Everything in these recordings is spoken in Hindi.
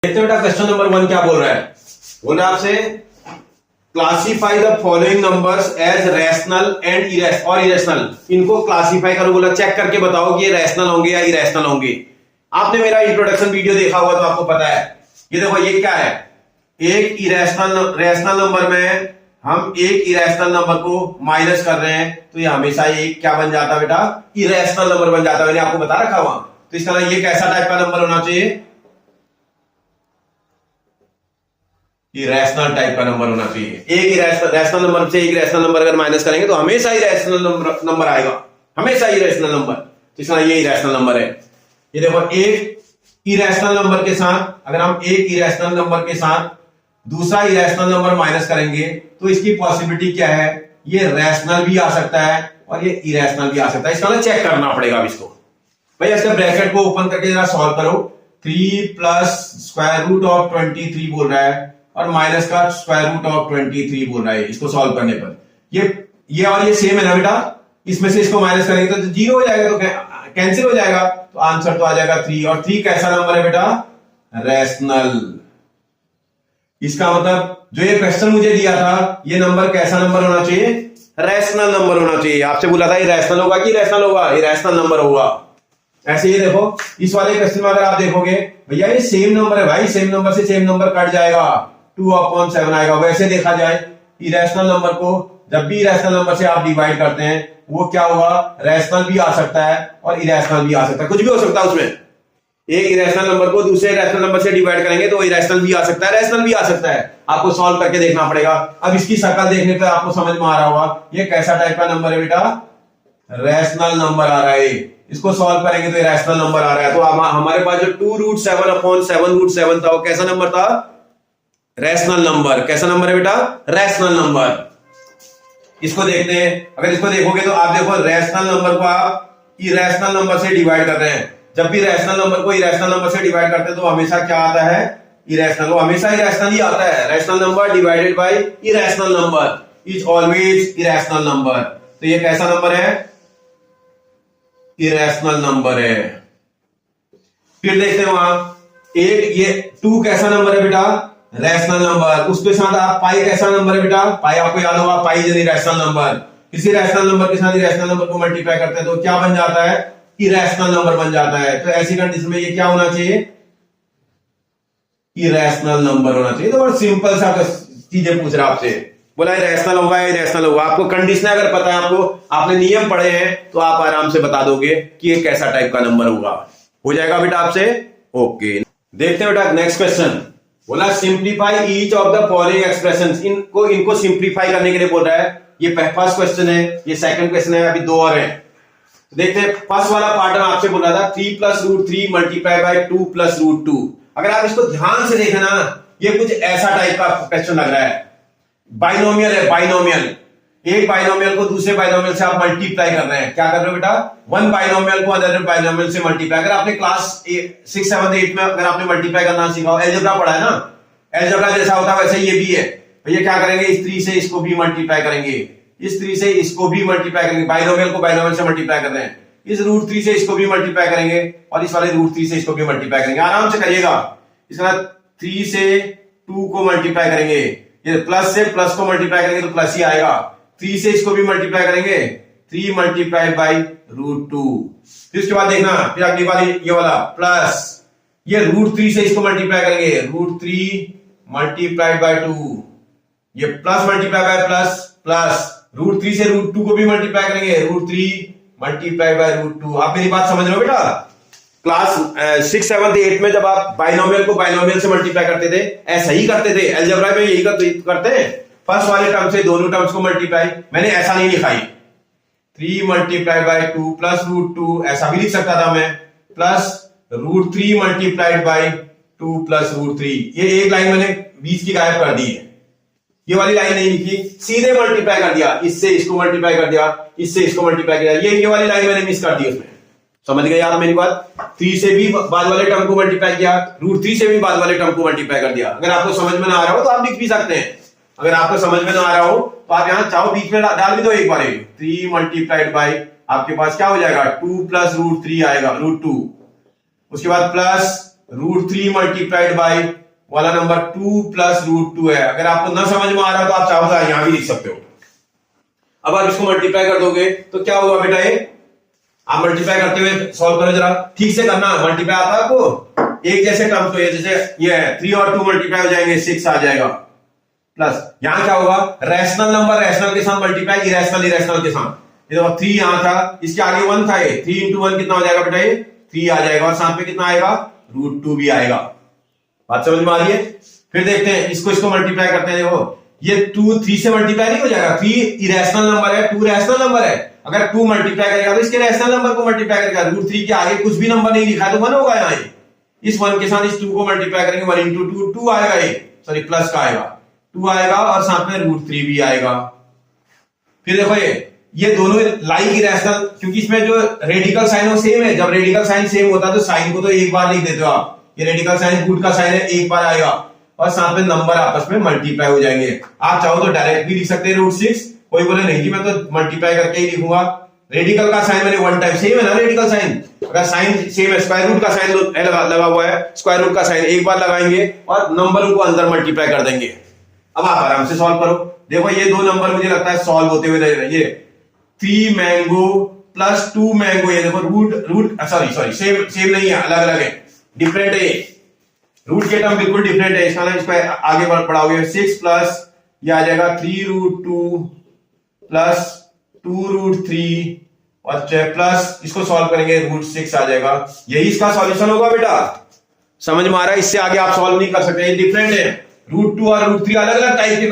देखते बेटा क्वेश्चन नंबर 1 क्या बोल रहा है। बोला आपसे classify the following numbers as rational and irrational. इनको क्लासीफाई करो, बोला चेक करके बताओ कि ये रैशनल होंगे या इरेशनल होंगे। आपने मेरा इंट्रोडक्शन वीडियो देखा हुआ तो आपको पता है। ये देखो ये क्या है, एक रैशनल नंबर में हम एक इरेशनल नंबर को माइनस कर रहे हैं तो ये हमेशा एक क्या बन जाता है बेटा, इरेशनल नंबर बन जाता है। मैंने आपको बता रखा हुआ। तो इस तरह ये कैसा टाइप का नंबर होना चाहिए, इरेशनल टाइप का नंबर होना चाहिए। एक रैशनल नंबर से एक रैशनल नंबर अगर माइनस करेंगे तो हमेशा इरेशनल नंबर आएगा, हमेशा इरेशनल नंबर। तो इस तरह ये इरेशनल नंबर है। ये देखो एक इरेशनल नंबर के साथ अगर हम एक इरेशनल नंबर के साथ दूसरा इरेशनल नंबर माइनस करेंगे तो इसकी पॉसिबिलिटी क्या है, ये रैशनल भी आ सकता है और ये इरेशनल भी आ सकता है। इसका चेक करना पड़ेगा अब इसको। भाई इसके ब्रैकेट को ओपन करके जरा सॉल्व करो। 3 प्लस स्क्वायर रूट ऑफ 23 बोल रहा है और माइनस का स्क्वायर रूट ऑफ 23 बोल रहा है। इसको सॉल्व करने पर ये और ये सेम है ना बेटा, इसमें से इसको माइनस करेंगे तो 0 हो जाएगा, तो कैंसिल हो जाएगा। तो आंसर तो आ जाएगा 3। और 3 कैसा नंबर है बेटा, रैशनल। इसका मतलब जो ये क्वेश्चन मुझे दिया था, ये नंबर कैसा नंबर होना चाहिए, रैशनल नंबर होना चाहिए। आपसे बोला था ये रैशनल होगा कि इरेशनल होगा, ये रैशनल नंबर होगा। ऐसे ये देखो इस वाले क्वेश्चन में अगर आप देखोगे भैया ये सेम नंबर है, भाई सेम नंबर से सेम नंबर कट जाएगा, 2/7 आएगा। वैसे देखा जाए इरेशनल नंबर को जब भी इरेशनल नंबर से आप डिवाइड करते हैं वो क्या होगा, रैशनल भी आ सकता है और इरेशनल भी आ सकता है, कुछ भी हो सकता है उसमें। एक इरेशनल नंबर को दूसरे रैशनल नंबर से डिवाइड करेंगे तो इरेशनल भी आ सकता है, रैशनल भी आ सकता है। आपको सॉल्व करके देखना पड़ेगा। अब इसकी शक्ल देखने पर आपको समझ में आ रहा होगा ये कैसा टाइप का नंबर है बेटा, रैशनल नंबर आ रहा है। इसको सॉल्व करेंगे तो इरेशनल नंबर आ रहा है। तो हमारे पास जो 2√7/7 था वो कैसा नंबर था, रैशनल नंबर। कैसा नंबर है बेटा, रैशनल नंबर। इसको देखते हैं। अगर इसको देखोगे तो आप देखो रैशनल नंबर को आप इरेशनल नंबर से डिवाइड कर रहे हैं। जब भी रैशनल नंबर को इरेशनल नंबर से डिवाइड करते हैं तो हमेशा क्या आता है, इरेशनल। वो हमेशा इरेशनल ही आता है। Rational number divided by irrational number is always irrational number. तो ये कैसा नंबर है, इरेशनल नंबर है। फिर देखते हैं वहां एक ये 2 कैसा नंबर है बेटा, रैशनल नंबर। उसके साथ आप पाई कैसा नंबर है बेटा, पाई आपको याद होगा, पाई यानी रैशनल नंबर। किसी रैशनल नंबर के साथ इरेशनल नंबर को मल्टीप्लाई करते हैं तो क्या बन जाता है, इरेशनल नंबर बन जाता है। तो ऐसी कंडीशन में ये क्या होना चाहिए, इरेशनल नंबर होना चाहिए। तो बहुत सिंपल सा चीजें पूछ रहा आपसे, बोला इरेशनल होगा या इरेशनल होगा। आपको कंडीशन अगर पता है, आपको आपने नियम पढ़े हैं तो आप आराम से बता दोगे कि ये कैसा टाइप का नंबर होगा। हो जाएगा बेटा आपसे, ओके। देखते हैं बेटा नेक्स्ट क्वेश्चन। बोला simplify each of the following expressions. इनको सिंप्लीफाई करने के लिए बोल रहा है। ये फर्स्ट क्वेश्चन है, ये सेकंड क्वेश्चन है, अभी 2 और है। देखते हैं फर्स्ट वाला पार्ट में आपसे बोला था 3 + √3 मल्टीप्लाई बाय 2 + √2। अगर आप इसको ध्यान से देखें ना, ये कुछ ऐसा टाइप का क्वेश्चन लग रहा है। बाइनोमियल है, बाइनोमियल। एक बाइनोमियल को दूसरे बाइनोमियल से आप मल्टीप्लाई कर रहे हैं। क्या कर रहे हो बेटा, वन बाइनोमियल को अदर बाइनोमियल से मल्टीप्लाई। अगर आपने क्लास 6, 7, 8 में अगर आपने मल्टीप्लाई करना सीखा हो, अलजेब्रा पढ़ा है ना, अलजेब्रा जैसा होता है वैसे ये भी है। भैया क्या करेंगे, इस 3 से इसको भी मल्टीप्लाई करेंगे, इस 3 से इसको भी मल्टीप्लाई करेंगे। बाइनोमियल को बाइनोमियल से मल्टीप्लाई कर रहे हैं, इस √3 से इसको भी मल्टीप्लाई करेंगे और इस वाले √3 से इसको भी मल्टीप्लाई करेंगे। आराम से करिएगा। इसके बाद 3 से 2 को मल्टीप्लाई करेंगे, ये प्लस से प्लस को मल्टीप्लाई करेंगे तो प्लस ही आएगा। 3 से इसको भी मल्टीप्लाई करेंगे, 3 मल्टीप्लाई बाई √2। फिर उसके बाद देखना, फिर अगली बार ये वाला प्लस, ये √3 से इसको मल्टीप्लाई करेंगे, √3 मल्टीप्लाइड बाय 2। ये plus multiply by plus, plus √3 से √2 को भी मल्टीप्लाई करेंगे, √3 मल्टीप्लाई बाय √2। आप मेरी बात समझ रहे हो बेटा। क्लास 6, 7, 8 में जब आप बाइनोमियल को बाइनोमियल से मल्टीप्लाई करते थे, ऐसा ही करते थे। अलजेब्रा में यही करते हैं, फर्स्ट वाले टर्म से दोनों टर्म्स को मल्टीप्लाई। मैंने ऐसा नहीं लिखाई, 3 मल्टीप्लाई बाय 2 प्लस √2, ऐसा भी लिख सकता था मैं, प्लस √3 मल्टीप्लाइड बाय 2 प्लस √3। ये एक लाइन मैंने बीच की गायब कर दी है, ये वाली लाइन नहीं लिखी, सीधे मल्टीप्लाई कर दिया। इससे इसको मल्टीप्लाई कर दिया, इससे इसको मल्टीप्लाई किया। ये वाली लाइन मैंने मिस कर दी उसमें। समझ गए आप मेरी बात। 3 से भी बाद वाले टर्म को मल्टीप्लाई किया, √3 से भी बाद वाले टर्म को मल्टीप्लाई कर दिया। अगर आपको समझ में ना आ रहा हो तो आप लिख भी सकते हैं। अगर आपको समझ में ना आ रहा हो तो आप यहां चाहो बीच में डाल भी दो एक बार। 3 मल्टीप्लाइड बाई आपके पास क्या हो जाएगा, 2 + √3 आएगा, √2। उसके बाद प्लस √3 मल्टीप्लाइड बाई वाला नंबर 2 प्लस √2 है। अगर आपको ना समझ में आ रहा तो आप चाहो तो यहां भी लिख सकते हो। अब आप इसको मल्टीप्लाई कर दोगे तो क्या होगा बेटा, ये आप मल्टीप्लाई करते हुए सॉल्व करो, जरा ठीक से करना। मल्टीप्लाई आता है आपको, एक जैसे टर्म तो ये जैसे ये है 3 और 2 मल्टीप्लाई हो जाएंगे 6 आ जाएगा, प्लस यहां क्या होगा, रैशनल नंबर रैशनल के साथ मल्टीप्लाई, इरेशनल इरेशनल के साथ। ये देखो 3 यहां था, इसके आगे 1 था, ये 3 into 1 कितना हो जाएगा बेटा, ये 3 आ जाएगा, और साथ में कितना आएगा, √2 भी आएगा। बात समझ में आ रही है? फिर देखते हैं इसको मल्टीप्लाई करते हैं। देखो ये 2 3 से मल्टीप्लाई नहीं हो जाएगा, 3 इरेशनल नंबर है, 2 रैशनल नंबर है। अगर 2 मल्टीप्लाई करेगा तो इसके रैशनल नंबर को मल्टीप्लाई करेगा, √3 के आगे कुछ भी नंबर नहीं लिखा है तो 1 होगा यहाँ। इस 1 के साथ इस 2 को मल्टीप्लाई करेंगे, 1 into 2 2 आएगा, ये सॉरी प्लस का आएगा, 2 आएगा, और साथ में √3 भी आएगा। फिर देखो ये दोनों लाइक इरेशनल, क्योंकि इसमें जो रेडिकल साइन है वो सेम है। जब रेडिकल साइन सेम होता है तो साइन को तो एक बार लिख देते हो आप, ये रेडिकल साइन गुड का साइन है, एक बार आएगा, और साथ में नंबर आपस में मल्टीप्लाई हो जाएंगे। आप चाहो तो डायरेक्ट भी लिख सकते हैं √6, कोई बोले नहीं जी मैं तो मल्टीप्लाई करके ही लिखूंगा। रेडिकल का साइन मैंने 1 टाइम, सेम है ना रेडिकल साइन, अगर साइन सेम है, स्क्वायर रूट का साइन लगा हुआ है, स्क्वायर रूट का साइन एक बार लगाएंगे और नंबर को अंदर मल्टीप्लाई कर देंगे। अब आप आराम से सॉल्व करो। देखो ये 2 नंबर मुझे लगता है सॉल्व होते हुए नजर, ये 3 मैंगो प्लस 2 मैंगो, ये देखो रूट सॉरी सेम नहीं है, अलग अलग है, डिफरेंट है, रूट के टर्म बिल्कुल डिफरेंट है। इसको आगे बढ़ाओगे 6 प्लस ये आ जाएगा 3√2 प्लस 2√3 और प्लस इसको सॉल्व करेंगे √6 आ जाएगा। यही इसका सॉल्यूशन होगा बेटा, समझ में आ रहा है? इससे आगे आप सॉल्व नहीं कर सकते, ये डिफरेंट है। √2 और √3 अलग अलग टाइप के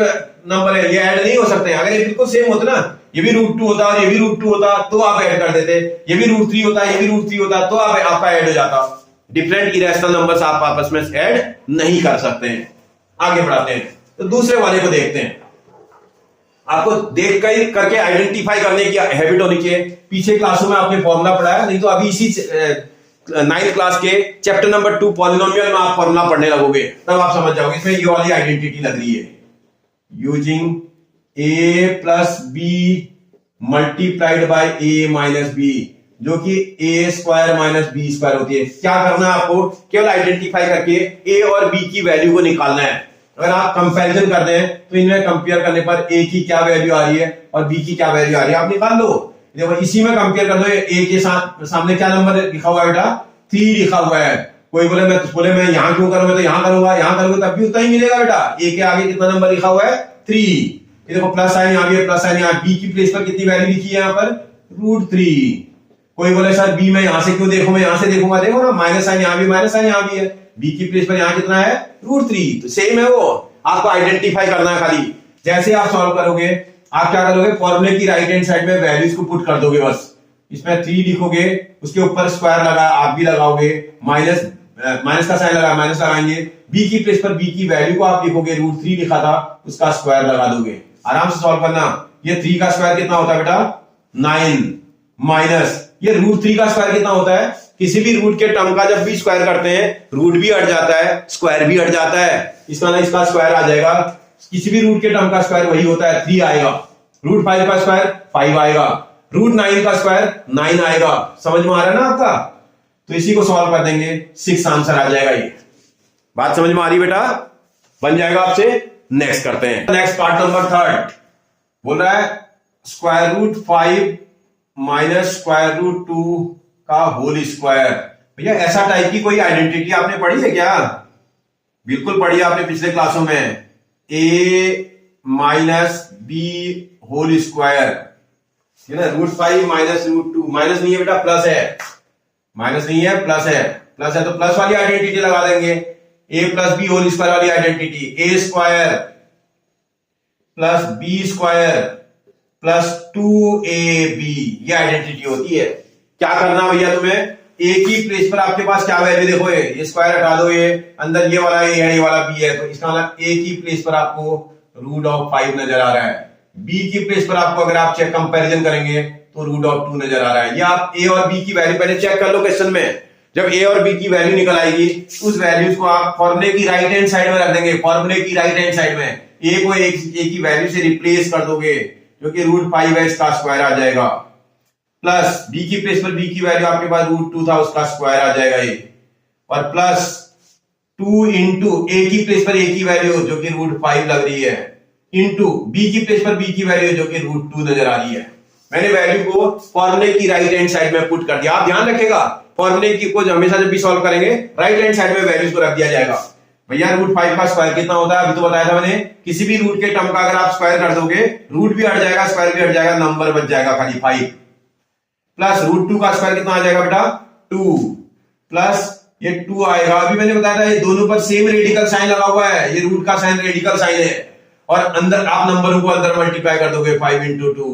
नंबर है, ये ऐड नहीं हो सकते। अगर ये बिल्कुल सेम होता ना, ये भी √2 होता और ये भी √2 होता तो आप ऐड कर देते, ये भी √3 होता ये भी √3 होता तो आप आपका ऐड हो जाता। डिफरेंट इरेशनल नंबर्स आप आपस में ऐड नहीं कर सकते हैं। आगे बढ़ाते हैं तो दूसरे वाले को देखते हैं। आपको देख कर करके आइडेंटिफाई करने की हैबिट होनी चाहिए। पीछे क्लासों में आपने फॉर्मूला पढ़ाया, नहीं तो अभी इसी 9th क्लास के चैप्टर नंबर 2 पॉलिनोमियल में आप फॉर्मूला पढ़ने लगोगे, तब आप समझ जाओगे। इसमें ये वाली आइडेंटिटी लग रही है, using a plus B multiplied by a minus B, जो कि a square minus B square होती है। क्या करना है आपको, केवल आइडेंटिफाई करके a और b की वैल्यू को निकालना है। अगर आप कंपैरिजन करते हैं तो इनमें कंपेयर करने पर a की क्या वैल्यू आ रही है और b की क्या वैल्यू आ रही है आप निकाल लो। देखो इसी में कंपेयर कर दो, a के साथ सामने क्या नंबर लिखा हुआ है बेटा, 3 लिखा हुआ है। कोई बोले मैं यहां क्यों करूं, मैं तो यहां करूंगा, यहां करूंगा तब भी उतना ही मिलेगा बेटा। a के आगे कितना नंबर लिखा हुआ है, 3। ये देखो प्लस साइन यहाँ भी, प्लस साइन यहाँ, b की प्लेस पर कितनी वैल्यू लिखी है यहाँ पर, √3। कोई बोले सर b मैं यहां से क्यों देखूं, मैं यहां से देखूंगा, देखो ना माइनस साइन यहाँ भी, माइनस साइन यहाँ भी है, b की प्लेस पर यहाँ कितना है, √3, तो सेम है वो। आपको आइडेंटिफाई करना है खाली। जैसे आप सॉल्व करोगे आप क्या करोगे, फॉर्मूले की राइट हैंड साइड में वैल्यूज को पुट कर दोगे, बस इसमें 3 लिखोगे, उसके ऊपर स्क्वायर लगा आप भी लगाओगे, माइनस का साइन लगा माइनस लगाएंगे, b की प्लेस पर b की वैल्यू को आप लिखोगे, √3 लिखा था उसका स्क्वायर लगा दोगे। आराम से सॉल्व करना। ये 3 का स्क्वायर कितना होता है बेटा, 9 माइनस ये √3 का स्क्वायर कितना होता है, किसी भी रूट के टर्म का जब भी स्क्वायर करते हैं रूट भी हट जाता है, स्क्वायर भी हट जाता है, इसका स्क्वायर आ जाएगा। किसी भी रूट के टर्म का स्क्वायर वही होता है, 3 आएगा। √5 का स्क्वायर 5 आएगा, √9 का स्क्वायर 9 आएगा। समझ में आ रहा है ना आपका? तो इसी को सॉल्व कर देंगे, 6 आंसर आ जाएगा। ये बात समझ में आ रही बेटा, बन जाएगा आपसे। नेक्स्ट करते हैं, नेक्स्ट पार्ट नंबर 3 बोल रहा है √5 माइनस √2 का होल स्क्वायर। भैया ऐसा टाइप की कोई आइडेंटिटी आपने पढ़ी है क्या? बिल्कुल पढ़ी है आपने पिछले क्लासों में, a minus B whole square, √5 minus √2, minus नहीं है बेटा प्लस है, माइनस नहीं है प्लस है, प्लस है तो प्लस वाली आइडेंटिटी लगा देंगे, a plus B whole square वाली identity, a square plus B square plus 2ab, ये आइडेंटिटी होती है। क्या करना भैया तुम्हें, a की प्लेस पर आपके पास क्या वैल्यू, देखो ये स्क्वायर हटा दो, ये अंदर ये वाला a है ये वाला b है, तो इसका मतलब a की प्लेस पर आपको √5 नजर आ रहा है, b की प्लेस पर आपको अगर आप चेक कंपैरिजन करेंगे तो √2 नजर आ रहा है। ये आप a और b की वैल्यू पहले चेक कर लो क्वेश्चन में। जब a और b की वैल्यू निकल आएगी उस वैल्यूज को आप फॉर्मूले की राइट हैंड साइड में रख देंगे, फॉर्मूले की राइट हैंड साइड में a को a की वैल्यू से रिप्लेस कर दोगे, जो कि √5 है इसका स्क्वायर आ जाएगा, प्लस b की प्लेस पर b की वैल्यू आपके पास √2 था उसका स्क्वायर आ जाएगा ये, और प्लस 2 इंटू ए की प्लेस पर ए की वैल्यू जो कि √5 लग रही है, इंटू बी की प्लेस पर बी की वैल्यू जो कि √2 नजर आ रही है। मैंने वैल्यू को फॉर्मूले की राइट हैंड साइड में पुट कर दिया। आप ध्यान रखिएगा, फॉर्मूले की को हमेशा जब भी सॉल्व करेंगे राइट हैंड साइड में वैल्यूज को रख दिया जाएगा। भैया √5 का स्क्वायर कितना होता है, अभी तो बताया था मैंने, किसी भी रूट के टर्म का अगर आप स्क्वायर कर दोगे, रूट भी हट जाएगा, स्क्वायर भी हट जाएगा, नंबर बच जाएगा खाली 5, प्लस √2 का स्क्वायर कितना आ जाएगा बेटा 2, प्लस ये 2 आएगा। अभी मैंने बताया था ये दोनों पर सेम रेडिकल साइन लगा हुआ है, ये रूट का साइन रेडिकल साइन है, और अंदर आप नंबरों को अंदर मल्टीप्लाई कर दोगे 5 इंटू 2।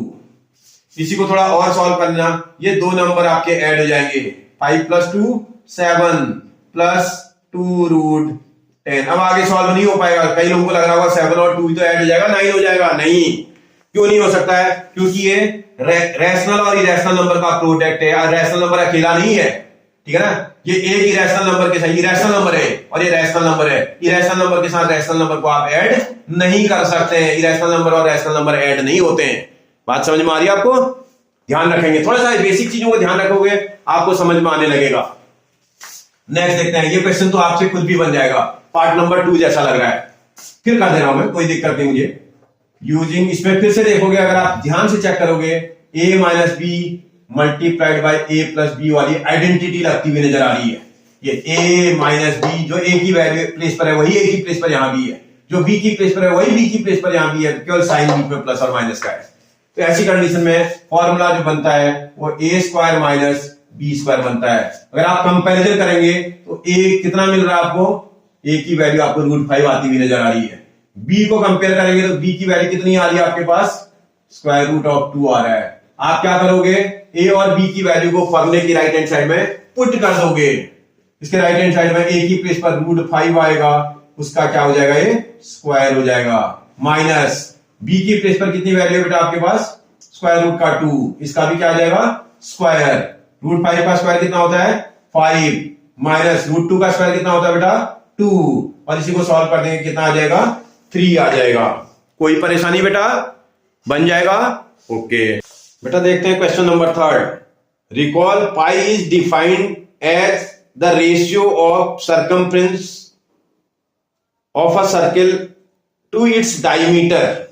इसी को थोड़ा और सॉल्व करना, ये दो नंबर आपके ऐड हो जाएंगे, 5 प्लस 2 7 प्लस 2√10। अब आगे सॉल्व नहीं हो पाएगा, कई लोगों को लग रहा होगा 7 और 2 तो ऐड हो जाएगा, 9 हो जाएगा। नहीं, क्यों नहीं हो सकता है, क्योंकि ये रैशनल और इरेशनल नंबर का प्रोडक्ट है, रैशनल नंबर अकेला नहीं है, ठीक है ना। ये एक इरेशनल नंबर के साथ, इरेशनल नंबर है और ये रैशनल नंबर है, इरेशनल नंबर के साथ रैशनल नंबर को आप ऐड नहीं कर सकते हैं, इरेशनल नंबर और रैशनल नंबर ऐड नहीं होते हैं। बात समझ में आ रही है आपको? ध्यान रखेंगे, थोड़ा सा बेसिक चीजों को ध्यान रखोगे आपको समझ में आने लगेगा। नेक्स्ट देखते हैं, ये क्वेश्चन तो आपसे खुद भी बन जाएगा, पार्ट नंबर 2 जैसा लग रहा है, फिर कर दे रहा हूं मैं, कोई दिक्कत नहीं मुझे। यूजिंग, इसमें फिर से देखोगे, अगर आप ध्यान से चेक करोगे, a minus B multiplied by A plus B वाली आइडेंटिटी लगती हुई नजर आ रही है। ये a माइनस बी जो a की वैल्यू प्लेस पर है वही a की प्लेस पर यहां भी है, जो b की प्लेस पर है वही b की प्लेस पर यहां भी है, केवल साइन बीच में प्लस और माइनस का है। तो ऐसी कंडीशन में फॉर्मूला जो बनता है वो a square minus B square बनता है। अगर आप कंपैरिजन करेंगे तो a कितना मिल रहा है आपको, a की वैल्यू आपको √5 आती हुई नजर आ रही है। b को कंपेयर करेंगे तो b की वैल्यू कितनी आ रही है आपके पास, √2 आ रहा है। आप क्या करोगे, a और b की वैल्यू को फॉर्मूले की राइट हैंड साइड में पुट कर दोगे। इसके राइट हैंड साइड में a की प्लेस पर √5 आएगा, उसका क्या हो जाएगा, ये स्क्वायर हो जाएगा, माइनस b की प्लेस पर कितनी वैल्यू है बेटा आपके पास, √2, इसका भी क्या आ जाएगा स्क्वायर। √5 का स्क्वायर कितना होता है 5, माइनस √2 का स्क्वायर कितना होता है बेटा 2, और इसी को सॉल्व कर देंगे कितना आ जाएगा 3 आ जाएगा। कोई परेशानी बेटा, बन जाएगा, ओके। बेटा देखते हैं question number 3। Recall pi is defined as the ratio of circumference of a circle to its diameter.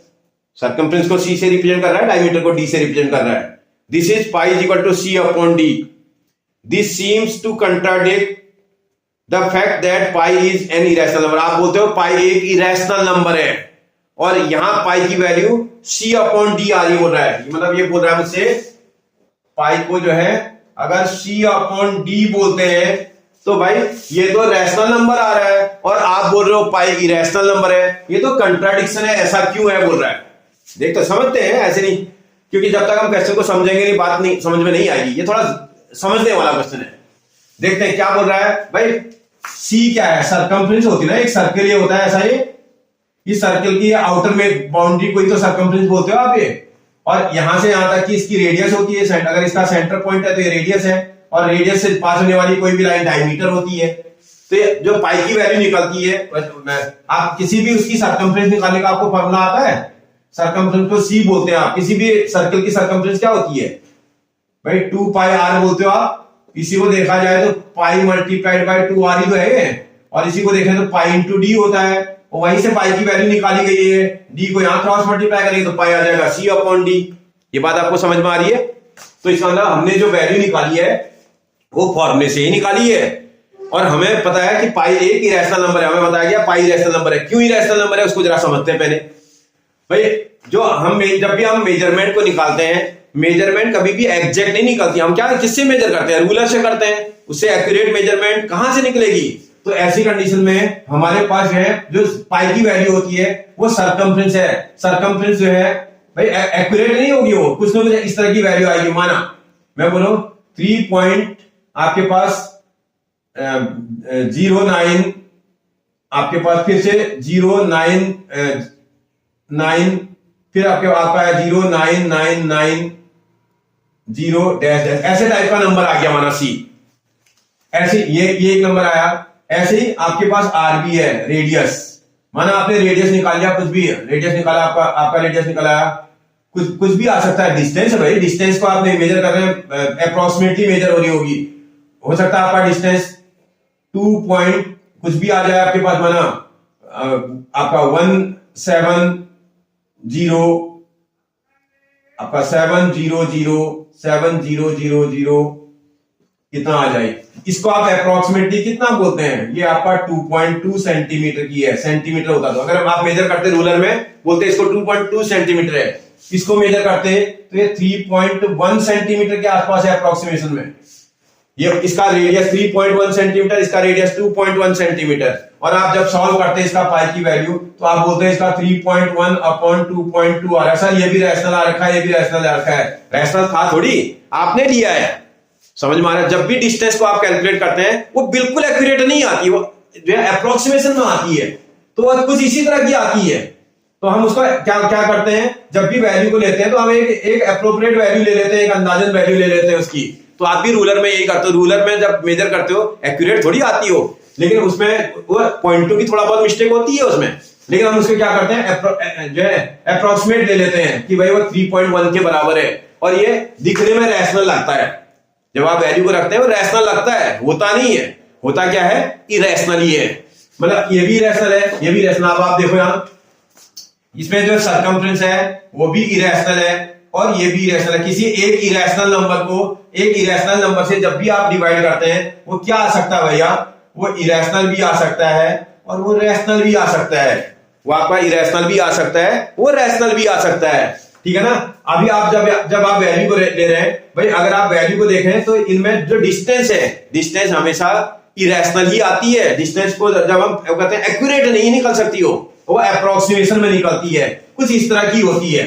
Circumference को c से रिप्रेजेंट कर रहा है, डायमीटर को d से रिप्रेजेंट कर रहा है। This is pi is equal to c upon d। This seems to contradict the fact that pi is an irrational number. आप बोलते हो पाई एक इरेशनल नंबर है और यहां पाई की वैल्यू c अपॉन d आ रही बोल रहा है, मतलब ये बोल रहा है मुझसे पाई को जो है अगर c अपॉन d बोलते हैं तो भाई ये तो रैशनल नंबर आ रहा है और आप बोल रहे हो पाई इरेशनल नंबर है, ये तो कंट्राडिक्शन है, ऐसा क्यों है बोल रहा है। देख तो समझते हैं, ऐसे नहीं, क्योंकि जब तक हम क्वेश्चन को समझेंगे नहीं बात नहीं समझ में नहीं आएगी, ये थोड़ा समझने वाला क्वेश्चन है। देखते हैं क्या बोल रहा है भाई। c क्या है, सर्कमफ्रेंस होती है ना, एक सर्कल ये होता है ऐसा, ये सर्कल की आउटर में बाउंड्री कोई तो सर्कमफ्रेंस बोलते हो आप ये, और यहां से यहां तक की इसकी रेडियस होती है, अगर इसका सेंटर पॉइंट है तो ये रेडियस है, और रेडियस से पास होने वाली कोई भी लाइन डायमीटर होती है। तो ये जो पाई की वैल्यू निकलती है, आप किसी भी उसकी सर्कमफ्रेंस निकालने का आपको फॉर्मूला आता है, सर्कमफ्रेंस को c बोलते हैं आप, किसी भी सर्कल की सर्कमफ्रेंस क्या होती है भाई 2 पाई r बोलते हो आप। इसी को देखा जाए तो पाई मल्टीप्लाइड बाय 2 r ही तो है, और इसी को देखें तो पाई इंटू डी होता है, और वहीं से पाई की वैल्यू निकाली गई है, डी को यहां क्रॉस मल्टीप्लाई करेंगे तो पाई आ जाएगा c अपॉन डी। ये बात आपको समझ में आ रही है। तो इसका मतलब हमने जो वैल्यू निकाली है वो फॉर्मूले से ही निकाली है, और हमें पता है कि पाई एक इरेशनल नंबर है, हमें बताया गया पाई इरेशनल नंबर है। क्यों इरेशनल नंबर है उसको जरा समझते हैं पहले भाई। जो हम जब भी हम मेजरमेंट को निकालते हैं, मेजरमेंट कभी भी एग्जैक्ट नहीं निकलती, हम क्या किससे मेजर करते हैं, रूलर से करते हैं, उससे एक्यूरेट मेजरमेंट कहां से निकलेगी। तो ऐसी कंडीशन में हमारे पास है जो पाई की वैल्यू होती है वो सर्कमफ्रेंस है। सर्कमफ्रेंस जो है भाई एक्यूरेट नहीं होगी, वो कुछ ना कुछ इस तरह की वैल्यू आएगी। माना मैं बोलो 3 पॉइंट आपके पास 09, आपके पास फिर से 099, फिर आपका है 09990 डैश डैश, ऐसे टाइप का नंबर आ गया माना सी। ऐसे ये एक नंबर आया। ऐसे ही आपके पास आर भी है, रेडियस, माना आपने रेडियस निकाल लिया, कुछ भी रेडियस निकाला, आपका रेडियस निकाला, कुछ भी आ सकता है। डिस्टेंस है भाई, डिस्टेंस को आपने मेजर कर रहे हैं, अप्रोक्सीमेटली मेजर हो रही होगी, हो सकता है आपका डिस्टेंस कुछ भी आ जाए आपके पास, माना आपका 170, आपका 700 कितना आ जाए, इसको आप अप्रोक्सीमेटली कितना बोलते हैं, ये आपका 2.2 सेंटीमीटर की है, सेंटीमीटर होता तो अगर आप मेजर करते रूलर में बोलते इसको 2.2 सेंटीमीटर है, इसको मेजर करते तो ये 3.1 सेंटीमीटर के आसपास है अप्रोक्सीमेशन में। ये इसका रेडियस 3.1 सेंटीमीटर, इसका रेडियस 2.1 सेंटीमीटर, और आप जब सॉल्व करते हैं इसका पाई की वैल्यू तो आप बोलते हैं इसका 3.1 अपॉन 2.2 आ रहा है। सर ये भी रैशनल आ रखा है, ये भी रैशनल आ रखा है, रैशनल था थोड़ी, आपने लिया है, समझ में आ रहा है। जब भी डिस्टेंस को आप कैलकुलेट करते हैं वो बिल्कुल एक्यूरेट नहीं आती, वो जो है अप्रोक्सीमेशन में आती है, तो वो कुछ इसी तरह की आती है। तो हम उसका क्या क्या करते हैं, जब भी वैल्यू को लेते हैं तो हम एक एप्रोप्रिएट वैल्यू ले लेते हैं, एक अंदाजन वैल्यू ले लेते हैं उसकी। तो आप भी रूलर में यही करते हो, रूलर में जब मेजर करते हो एक्यूरेट थोड़ी आती हो, लेकिन उसमें वो पॉइंटों की थोड़ा बहुत मिस्टेक होती है उसमें, लेकिन हम उसको क्या करते हैं जो है अप्रोक्सीमेट ले लेते हैं कि भाई वो 3.1 के बराबर है, और ये दिखने में रैशनल लगता है। जब आप वैल्यू को रखते हैं वो रैशनल लगता है, होता नहीं है, होता क्या है, इरेशनल ही है। मतलब ये भी इरेशनल है, ये भी इरेशनल। आप देखो यहां इसमें जो सर्कमफ्रेंस है वो भी इरेशनल है और ये भी इरेशनल है। किसी एक इरेशनल नंबर को एक इरेशनल नंबर से जब भी आप डिवाइड करते हैं वो क्या आ सकता है भैया, वो इरेशनल भी आ सकता है और वो रैशनल भी आ सकता है। वो आपका इरेशनल भी आ सकता है, वो रैशनल भी आ सकता है, ठीक है ना। अभी आप जब आप वैल्यू को ले रहे हैं भाई, अगर आप वैल्यू को देखें तो इनमें जो डिस्टेंस है, डिस्टेंस हमेशा इरेशनल ही आती है। डिस्टेंस को जब हम कहते हैं एक्यूरेट नहीं निकल सकती हो, वो अप्रोक्सीमेशन में निकलती है, कुछ इस तरह की होती है।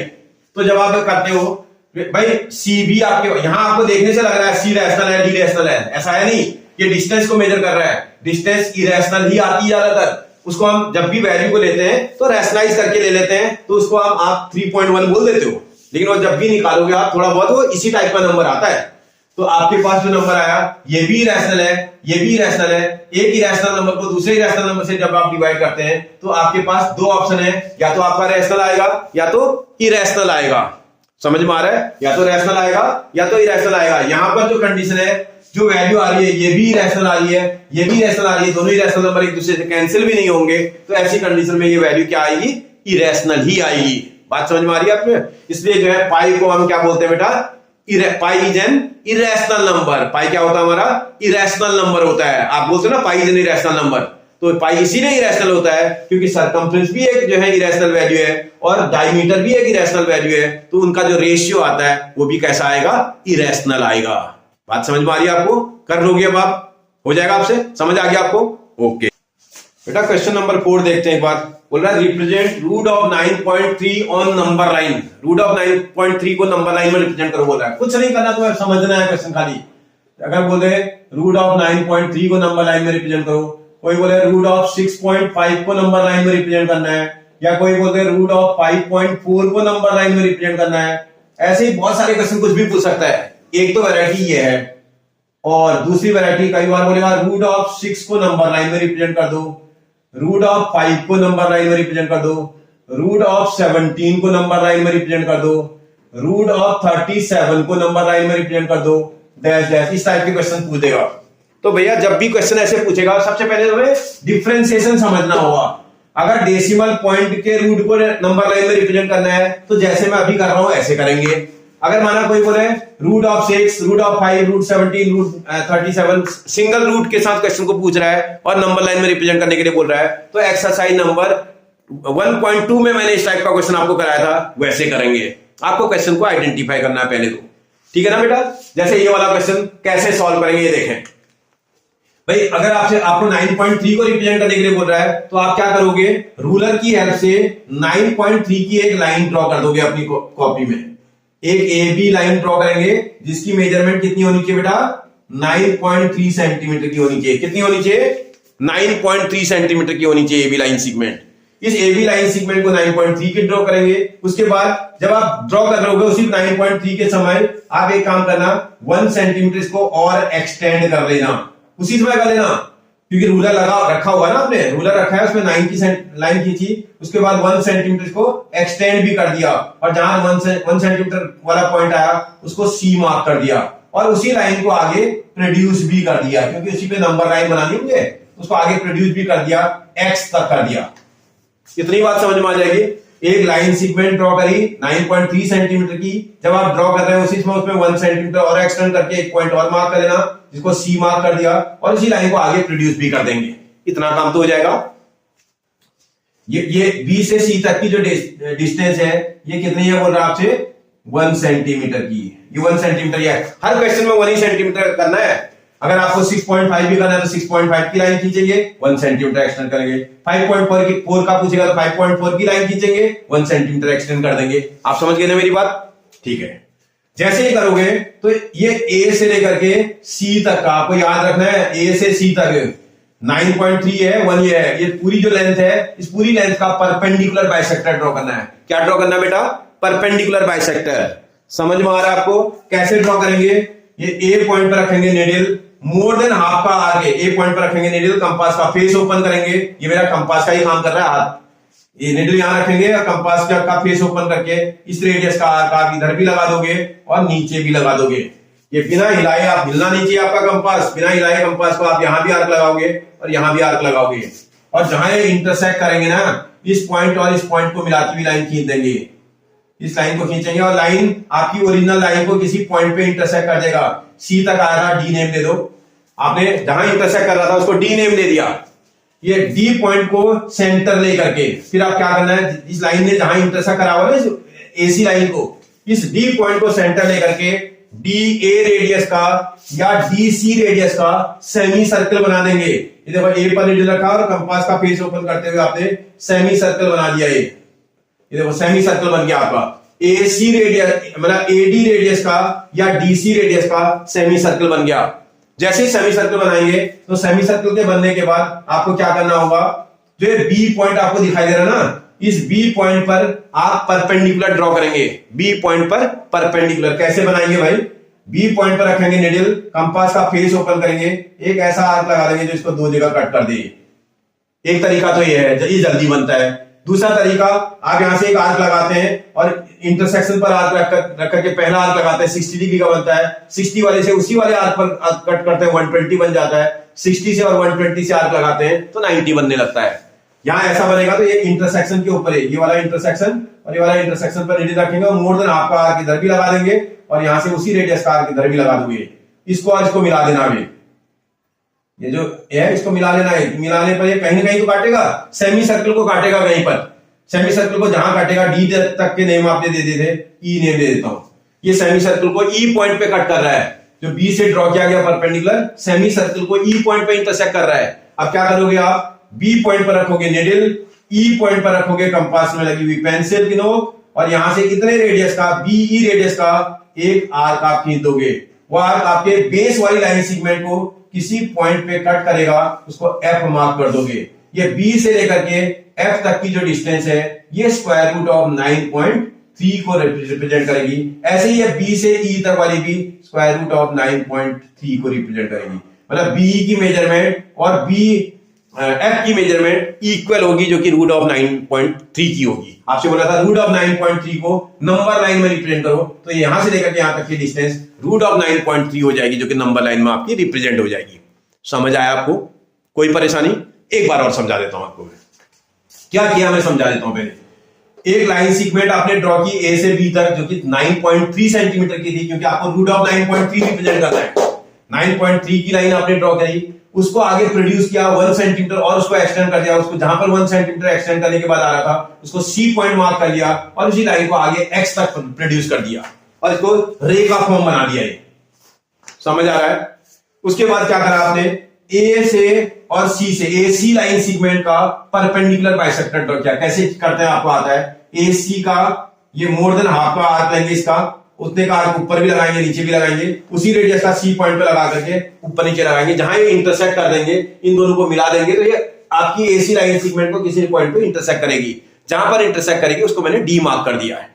तो जब आप करते हो भाई सी भी आपके यहां आपको देखने से लग रहा है सी रैशनल है, डी रैशनल है, ऐसा है नहीं। ये डिस्टेंस को मेजर कर रहा है, डिस्टेंस इरेशनल ही आती है ज्यादातर। उसको हम जब भी वैल्यू को लेते हैं तो रैशनलाइज करके ले लेते हैं, तो उसको आप 3.1 बोल देते हो, लेकिन वो जब भी निकालोगे आप थोड़ा बहुत वो इसी टाइप का नंबर आता है। तो आपके पास जो नंबर आया ये भी रैशनल है, ये भी रैशनल है। एक ही रैशनल नंबर को दूसरे रैशनल नंबर से जब आप डिवाइड करते हैं तो आपके पास दो ऑप्शन है, या तो आपका रैशनल आएगा या तो इरेशनल आएगा। समझ में आ रहा है, या तो रैशनल आएगा या तो इरेशनल आएगा। यहां पर जो कंडीशन है, जो वैल्यू आ रही है ये भी रैशनल आ रही है, ये भी रैशनल आ रही है, दोनों ही रैशनल नंबर एक दूसरे से कैंसिल भी नहीं होंगे, तो ऐसी कंडीशन में ये वैल्यू क्या आएगी, इरेशनल ही आएगी। बात समझ में आ रही है आपको। इसलिए जो है पाई को हम क्या बोलते हैं बेटा, pi is an irrational number. Pi क्या होता है हमारा, इरेशनल नंबर होता है। आप बोलते हो ना पाई इज एन इरेशनल नंबर, तो पाई इसीलिए इरेशनल होता है क्योंकि सरकमफ्रेंस भी एक जो है इरेशनल वैल्यू है और डायमीटर भी एक इरेशनल वैल्यू है, तो उनका जो रेशियो आता है वो भी कैसा आएगा, इरेशनल आएगा। बात समझ में आ रही है आपको, कर लोगे अब आप, हो जाएगा आपसे, समझ आ गया आपको, ओके बेटा। क्वेश्चन नंबर 4 देखते हैं एक बार। बोल रहा है represent root of 9.3 on number line. Root of 9.3 को नंबर लाइन में रिप्रेजेंट करो बोल रहा है। कुछ नहीं करना, तुम्हें समझना है क्वेश्चन खाली। अगर बोले रूट ऑफ 9.3 को नंबर लाइन में रिप्रेजेंट करो, कोई बोले रूट ऑफ 6.5 को नंबर लाइन में रिप्रेजेंट करना है, या कोई बोलते रूट ऑफ 5.4 को नंबर लाइन में रिप्रेजेंट करना है। ऐसे ही बहुत सारे क्वेश्चन कुछ भी पूछ सकता है। एक तो वैरायटी ये है, और दूसरी वैरायटी कई बार बोलेगा रूट ऑफ 6 को नंबर लाइन में रिप्रेजेंट कर दो, रूट ऑफ 5 को नंबर लाइन में रिप्रेजेंट कर दो, रूट ऑफ 17 को नंबर लाइन में रिप्रेजेंट कर दो, रूट ऑफ 37 को नंबर लाइन में रिप्रेजेंट कर दो, डैश डैश, इस टाइप के क्वेश्चन पूछेगा। तो भैया जब भी क्वेश्चन ऐसे पूछेगा सबसे पहले हमें डिफरेंशिएशन समझना होगा। अगर डेसिमल पॉइंट के रूट को नंबर लाइन में रिप्रेजेंट करना है तो जैसे मैं अभी कर रहा हूं ऐसे करेंगे। अगर माना कोई बोले root of 6, root of 5, root 17, root 37 single root के साथ क्वेश्चन को पूछ रहा है और नंबर लाइन में रिप्रेजेंट करने के लिए बोल रहा है, तो एक्सरसाइज नंबर 1.2 में मैंने इस टाइप का क्वेश्चन आपको कराया था, वैसे करेंगे। आपको क्वेश्चन को आइडेंटिफाई करना है पहले तो, ठीक है ना बेटा। जैसे ये वाला क्वेश्चन कैसे सॉल्व करेंगे ये देखें भाई। अगर आपको 9.3 को रिप्रेजेंट करने के लिए बोल रहा है तो आप क्या करोगे, रूलर की हेल्प से 9.3 की एक लाइन ड्रॉ कर दोगे अपनी कॉपी में। एक ए बी लाइन ड्रॉ करेंगे जिसकी मेजरमेंट कितनी होनी चाहिए बेटा, 9.3 सेंटीमीटर की होनी चाहिए। कितनी होनी चाहिए, 9.3 सेंटीमीटर की होनी चाहिए एबी लाइन सीगमेंट। इस एबी लाइन सीगमेंट को 9.3 की ड्रॉ करेंगे। उसके बाद जब आप ड्रॉ कर रहे हो उसी 9.3 के समय आप एक काम करना, 1 सेंटीमीटर इसको और एक्सटेंड कर लेना, उसी समय कर लेना, क्योंकि रूलर लगा रखा हुआ ना आपने, रूलर रखा है उसमें 9 की लाइन खींची, उसके बाद 1 सेंटीमीटर को एक्सटेंड भी कर दिया, और जहां 1 सेंटीमीटर वाला पॉइंट आया उसको सी मार्क कर दिया, और उसी लाइन को आगे प्रोड्यूस भी कर दिया, क्योंकि उसी पे नंबर लाइन बनानी मुझे, उसको आगे प्रोड्यूस भी कर दिया, एक्स तक कर दिया। इतनी बात समझ में आ जाएगी। एक लाइन सीक्वेंस ड्रॉ करी 9.3 सेंटीमीटर की, जब आप ड्रॉ कर रहे हो उसी में उसमें 1 सेंटीमीटर और एक्सटेंड करके एक पॉइंट और मार्क कर लेना, जिसको सी मार्क कर दिया, और इसी लाइन को आगे प्रोड्यूस भी कर देंगे। इतना काम तो हो जाएगा। ये बी से सी तक की जो डिस्टेंस है ये कितनी है बोल रहा है आपसे, 1 सेंटीमीटर की। ये 1 सेंटीमीटर है, हर क्वेश्चन में 1 ही सेंटीमीटर करना है। अगर आपको 6.5 भी करना है तो 6.5 की लाइन खींचेंगे, 1 सेंटीमीटर एक्सटेंड करेंगे। 5.4 का पूछेगा तो 5.4 की लाइन खींचेंगे, 1 सेंटीमीटर एक्सटेंड कर देंगे। आप समझ गए ना मेरी बात? ठीक है। जैसे ही करोगे तो ये ए से लेकर के सी तक का आपको याद रखना है, ए से सी तक 9.3 है, 1 ये है। ये पूरी जो लेंथ है, इस पूरी लेंथ का परपेंडिकुलर बाइसेक्टर ड्रॉ करना है। क्या ड्रॉ करना है बेटा? Perpendicular bisector. समझ में आ रहा है आपको? कैसे ड्रॉ करेंगे? ये ए पॉइंट पर रखेंगे निडल, मोर देन हाफ का आर्क है, ए पॉइंट पर रखेंगे निडल, कंपास का फेस ओपन करेंगे। ये मेरा कंपास का ही काम कर रहा है हाथ। ये निडल यहां रखेंगे और कंपास का फेस ओपन करके इस रेडियस का आर्क आप इधर भी लगा दोगे और नीचे भी लगा दोगे। ये बिना हिलाए, आप हिलना नीचे आपका कंपास, बिना हिलाए कंपास को आप यहां भी आर्क लगाओगे और यहां भी आर्क लगाओगे। और जहां ये इंटरसेक्ट करेंगे ना, इस पॉइंट और इस पॉइंट को मिलाती हुई लाइन खींच देंगे। इस लाइन को खींचेंगे और लाइन आपकी ओरिजिनल लाइन को किसी पॉइंट पे इंटरसेक्ट कर देगा। सी तक आ रहा, डी नेम दे दो। आपने जहां इंटरसेक्ट कर रहा था उसको डी नेम दे दिया। ये डी पॉइंट को सेंटर लेकर के फिर आप क्या करना है, इस लाइन ने जहां इंटरसेक्ट करा हुआ है एसी लाइन को, इस डी पॉइंट को सेंटर लेकर के डी ए रेडियस का या डी सी रेडियस का सेमी सर्कल बना देंगे। ये देखो ए पर निडल रखा और कंपास का फेस ओपन करते हुए आपने सेमी सर्कल बना दिया। ये देखो सेमी सर्कल बन गया आपका। एसी रेडियस मतलब एडी रेडियस का या डीसी रेडियस का सेमी सर्कल बन गया। जैसे ही सेमी सर्कल बनाएंगे तो सेमी सर्कल के बनने के बाद आपको क्या करना होगा, जो ये बी पॉइंट आपको दिखाई दे रहा है ना, इस बी पॉइंट पर आप परपेंडिकुलर ड्रॉ करेंगे। बी पॉइंट पर परपेंडिकुलर कैसे बनाएंगे भाई? बी पॉइंट पर रखेंगे निडल, कंपास का फेस ओपन करेंगे, एक ऐसा आर्क लगा देंगे जो इसको दो जगह कट कर दे। एक तरीका तो ये है, ये जल्दी बनता है। दूसरा तरीका, आप यहां से एक आर्क लगाते हैं और इंटरसेक्शन पर आर्क रख करके पहला आर्क लगाते हैं, 60 डिग्री का बनता है। 60 वाले से उसी वाले आर्क पर कट करते हैं, 120 बन जाता है। 60 से और 120 से आर्क लगाते हैं तो 90 बनने लगता है। यहां ऐसा बनेगा तो ये इंटरसेक्शन के ऊपर है, ये वाला इंटरसेक्शन और ये वाला इंटरसेक्शन पर निडल रखेंगे और मोर देन आपका आर्क इधर भी लगा देंगे और यहां से उसी रेडियस का आर्क इधर भी लगा दोगे। इसको और इसको मिला देना। अभी ये जो है इसको मिला लेना है। मिलाने पर ये कहीं ना कहीं तो काटेगा, सेमी सर्कल को काटेगा कहीं पर। सेमी सर्कल को जहां काटेगा डी तक के नेम आपने दे दिए थे, ई नेम दे देता हूं। ये सेमी सर्कल को ई पॉइंट पे कट कर रहा है, जो बी से ड्रॉ किया गया परपेंडिकुलर सेमी सर्कल को ई पॉइंट पे इंटरसेक्ट कर रहा है। अब क्या करोगे आप, बी पॉइंट पर रखोगे निडल, ई पॉइंट पर रखोगे कंपास में लगी हुई पेंसिल की नोक और यहां से इतने रेडियस का बीई रेडियस का एक आर्क आप खींच दोगे। वो आर्क आपके बेस वाली लाइन सेगमेंट को किसी पॉइंट पे कट करेगा, उसको एफ मार्क कर दोगे। ये बी से लेकर के एफ तक की जो डिस्टेंस है ये स्क्वायर रूट ऑफ 9.3 को रिप्रेजेंट करेगी। ऐसे ही ये बी से ई तक वाली भी स्क्वायर रूट ऑफ 9.3 को रिप्रेजेंट करेगी। मतलब बी की मेजरमेंट और बी एफ की मेजरमेंट इक्वल होगी, जो कि रूट ऑफ 9.3 की होगी। आपसे बोला था रूट ऑफ 9.3 को नंबर लाइन में रिप्रेजेंट करो, तो यहां से लेकर के यहां तक की डिस्टेंस रूट ऑफ 9.3 हो जाएगी, जो कि नंबर लाइन में आपकी रिप्रेजेंट हो जाएगी। समझ आया आपको? कोई परेशानी? एक बार और समझा देता हूं आपको। क्या किया मैं समझा देता हूं। पहले एक लाइन सीक्वेंट आपने ड्रॉ की ए से बी तक, जो कि 9.3 सेंटीमीटर की थी, क्योंकि आपको रूट ऑफ 9.3 रिप्रेजेंट करना है। 9.3 की लाइन आपने ड्रॉ करी, उसको आगे प्रोड्यूस किया 1 सेंटीमीटर और उसको एक्सटेंड कर दिया। उसको जहां पर 1 सेंटीमीटर एक्सटेंड करने के बाद आ रहा था उसको सी पॉइंट मार्क कर लिया और उसी लाइन को आगे एक्स तक प्रोड्यूस कर दिया और इसको रे का फॉर्म बना दिया। ये समझ आ रहा है? उसके बाद क्या करा आपने, ए से और सी से, ए सी लाइन सेगमेंट का परपेंडिकुलर बाइसेक्टर ड्रॉ किया। कैसे करते हैं आपको आता है। ए सी का ये मोर देन हाफ का आर्क लेंगे, इसका उतने का आर्क ऊपर भी लगाएंगे नीचे भी लगाएंगे, उसी रेडियस का सी पॉइंट पे लगा करके ऊपर नीचे लगाएंगे। जहां ये इंटरसेक्ट कर देंगे, इन दोनों को मिला देंगे, तो ये आपकी एसी लाइन सेगमेंट को किसी पॉइंट पे इंटरसेक्ट करेगी। जहां पर इंटरसेक्ट करेगी उसको मैंने डी मार्क कर दिया है।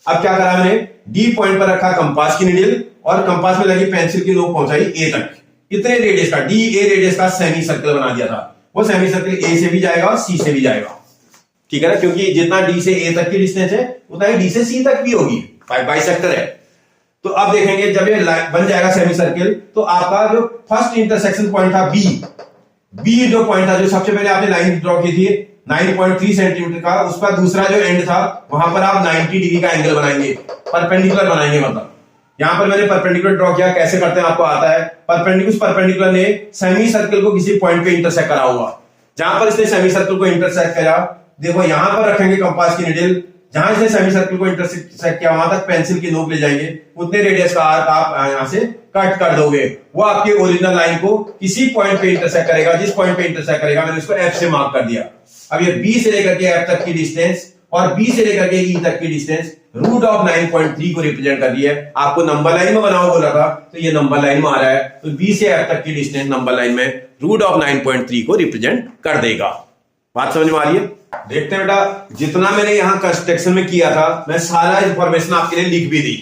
अब क्या करा मैंने, डी पॉइंट पर रखा कंपास की निडल और कंपास में लगी पेंसिल की नोक पहुंचाई ए तक। इतने रेडियस का डी ए रेडियस का सेमी सर्कल बना दिया था। वो सेमी सर्कल ए से भी जाएगा और सी से भी जाएगा, ठीक है ना, क्योंकि जितना डी से ए तक की डिस्टेंस है उतना ही डी से सी तक भी होगी, बाइसेक्टर है। तो अब देखेंगे जब ये बन जाएगा सेमी सर्कल, तो आपका जो फर्स्ट इंटरसेक्शन पॉइंट था बी जो पॉइंट था, जो सबसे पहले आपने लाइन ड्रॉ की थी 9.3 सेंटीमीटर का, उसका दूसरा जो एंड था वहां पर आप 90 डिग्री का एंगल बनाएंगे, परपेंडिकुलर बनाएंगे। मतलब यहां पर मैंने परपेंडिकुलर ड्रॉ किया, कैसे करते हैं आपको आता है। परपेंडिकुलर ने सेमी सर्कल को किसी पॉइंट पे इंटरसेक्ट करा हुआ, जहां पर इसने सेमी सर्कल को इंटरसेक्ट करा, देखो यहां पर रखेंगे कंपास की निडल, जहां इसने सेमी सर्कल को इंटरसेक्ट किया वहां तक पेंसिल की नोक ले जाएंगे, उतने रेडियस का आर्क आप यहां से कट कर दोगे। वो आपके ओरिजिनल लाइन को किसी पॉइंट पे इंटरसेक्ट करेगा, जिस पॉइंट पे इंटरसेक्ट करेगा मैंने उसको एफ से मार्क कर दिया। अब ये बी से लेकर के एफ तक की डिस्टेंस और बी से लेकर के ई तक की डिस्टेंस रूट ऑफ 9.3 को रिप्रेजेंट कर रही है। आपको नंबर लाइन में बनाओ बोला था, तो ये नंबर लाइन में आ रहा है, तो बी से एफ तक की डिस्टेंस नंबर लाइन में रूट ऑफ 9.3 को रिप्रेजेंट कर देगा। बात समझ में आ रही है? देखते हैं बेटा, जितना मैंने यहां कंस्ट्रक्शन में किया था मैं सारा इंफॉर्मेशन आपके लिए लिख भी दी।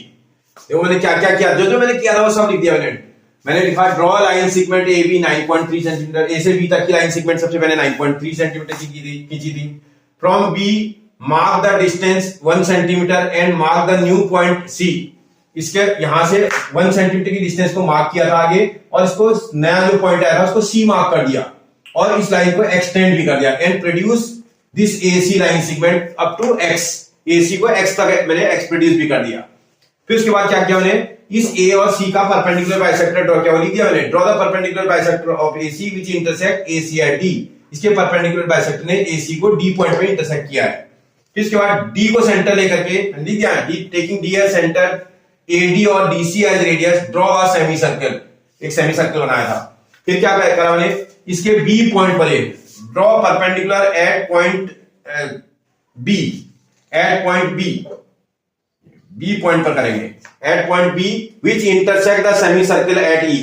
देखो मैंने क्या क्या किया, जो मैंने किया था वो सब लिख दिया। मैंने लिखा draw line segment A B 9.3 centimetre, A से बी तक की लाइन सेगमेंट सबसे पहले 9.3 सेंटीमीटर की खींची थी। From B mark the distance 1 centimetre and mark the new point C. इसके यहां से 1 सेंटीमीटर की डिस्टेंस को मार्क किया था आगे, और इसको नया जो पॉइंट आया था उसको सी मार्क कर दिया, और इस लाइन को एक्सटेंड भी कर दिया। And produce this AC line segment up to X, AC को X तक मैंने एक्स प्रोड्यूस भी कर दिया। फिर उसके बाद क्या किया मैंने, इस A और C का परपेंडिकुलर बाइसेक्टर ड्रॉ किया, लिख दिया मैंने, draw the perpendicular bisector of AC which intersect AC at D। इसके परपेंडिकुलर बाइसेक्टर ने AC को D पॉइंट पे इंटरसेक्ट किया है। फिर उसके बाद D को सेंटर लेकर के लिख दिया, taking D as centre, AD और DC as radius, draw a semi circle, एक सेमी सर्कल बनाया था। फिर क्या करा मैंने, इसके B पॉइंट पर draw perpendicular at point B, at point B point पर करेंगे, at point B which intersect the semi circle at E।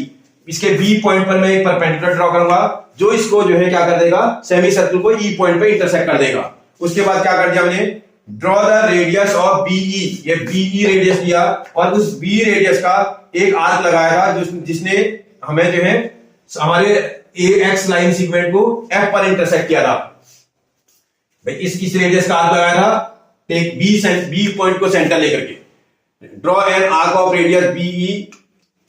इसके B पॉइंट पर मैं एक परपेंडिकुलर ड्रॉ करूंगा जो इसको जो है क्या कर देगा, सेमी सर्कल को E पॉइंट पे इंटरसेक्ट कर देगा। उसके बाद क्या कर दिया मैंने, draw the radius of BE, ये BE रेडियस लिया और उस B रेडियस का एक आर्क लगाया था जिसने हमें जो है हमारे AX लाइन सेगमेंट को F पर इंटरसेक्ट किया था। भाई इस रेडियस का आर्क लगाया था, टेक B पॉइंट को सेंटर लेकर के, draw an arc of radius BE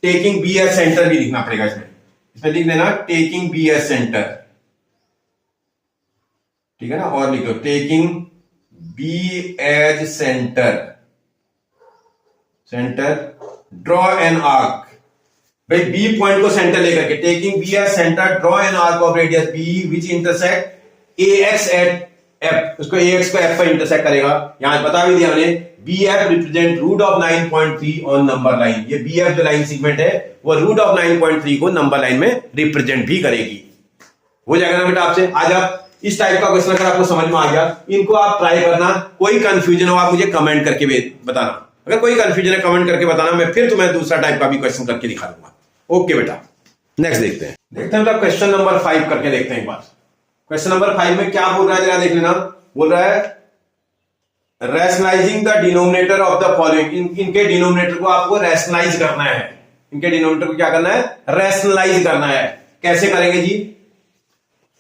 taking B as centre भी लिखना पड़ेगा इसमें लिख देना टेकिंग B एज सेंटर, ठीक है ना, और लिखो taking B as centre, draw an arc. भाई B पॉइंट को सेंटर लेकर के taking B as centre, draw an arc of radius BE which intersect AX at F। उसको AX को F पर इंटरसेक्ट करेगा। यहां बता भी दिया हमने, BF represent root of 9.3 on number line. ये BF जो लाइन सेगमेंट है वो रूट ऑफ 9.3 को नंबर लाइन में रिप्रेजेंट भी करेगी। हो जाएगा ना बेटा आपसे। आज आप इस टाइप का क्वेश्चन अगर आपको समझ में आ गया, इनको आप ट्राई करना। कोई कंफ्यूजन हो आप मुझे कमेंट करके बताना, अगर कोई कंफ्यूजन है कमेंट करके बताना, मैं फिर तुम्हें दूसरा टाइप का भी क्वेश्चन करके दिखा दूंगा। ओके बेटा, नेक्स्ट देखते हैं बेटा क्वेश्चन नंबर 5 करके देखते हैं एक बार। क्वेश्चन नंबर 5 में क्या बोल रहा है जरा देख लेना। बोल रहा है rationalising the denominator of the following. इनके डिनोमिनेटर को आपको रैशनलाइज करना है। इनके डिनोमिनेटर को क्या करना है, रैशनलाइज करना है। कैसे करेंगे जी,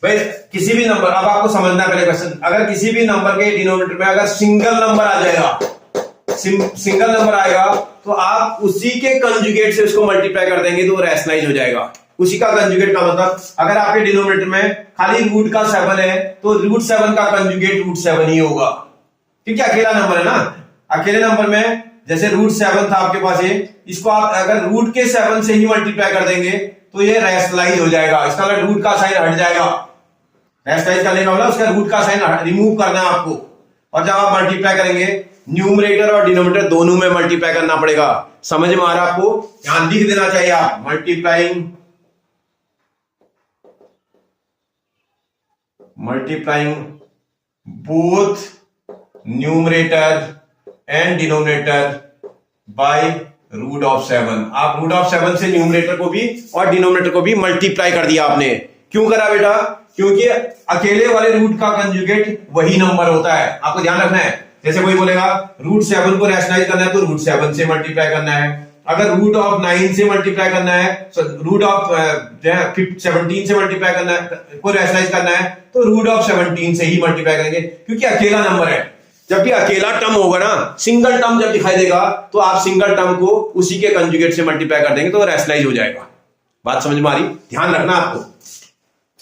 भाई किसी भी नंबर, अब आपको समझना पहले क्वेश्चन, अगर किसी भी नंबर के डिनोमिनेटर में अगर सिंगल नंबर आ जाएगा, सिंगल नंबर आएगा तो आप उसी के कंजुगेट से उसको मल्टीप्लाई कर देंगे तो रैशनलाइज हो जाएगा। उसी का कंजुगेट का मतलब, अगर आपके डिनोमिनेटर में खाली रूट का 7 है तो रूट 7 का कंजुगेट रूट 7 ही होगा, क्योंकि अकेला नंबर है ना। अकेले नंबर में जैसे रूट 7 था आपके पास, इसको आप अगर रूट के 7 से ही मल्टीप्लाई कर देंगे तो ये रैशनलाइज हो जाएगा। इसका मतलब रूट का साइन हट जाएगा। रैशनलाइज करने का मतलब उसका रूट का साइन रिमूव करना है आपको। और जब आप मल्टीप्लाई करेंगे, न्यूमरेटर और डिनोमिनेटर दोनों में मल्टीप्लाई करना पड़ेगा। समझ में आ रहा है आपको? यहां लिख देना चाहिए आप, multiplying both numerator and denominator by root of 7। आप रूट ऑफ 7 से न्यूमरेटर को भी और डिनोमिनेटर को भी मल्टीप्लाई कर दिया आपने। क्यों करा बेटा? क्योंकि अकेले वाले रूट का कंजुगेट वही नंबर होता है। आपको ध्यान रखना है। जैसे कोई बोलेगा रूट 7 को रैशनलाइज करना है तो रूट 7 से मल्टीप्लाई करना है। अगर रूट ऑफ 9 से मल्टीप्लाई करना है, रूट ऑफ 17 से मल्टीप्लाई करना है, को रैशनलाइज करना है तो रूट ऑफ 17 से ही मल्टीप्लाई करेंगे, क्योंकि अकेला नंबर है। जब भी अकेला टर्म होगा ना, सिंगल टर्म जब दिखाई देगा तो आप सिंगल टर्म को उसी के कंजुगेट से मल्टीप्लाई कर देंगे तो रैशनलाइज हो जाएगा। बात समझ में आ रही? ध्यान रखना आपको।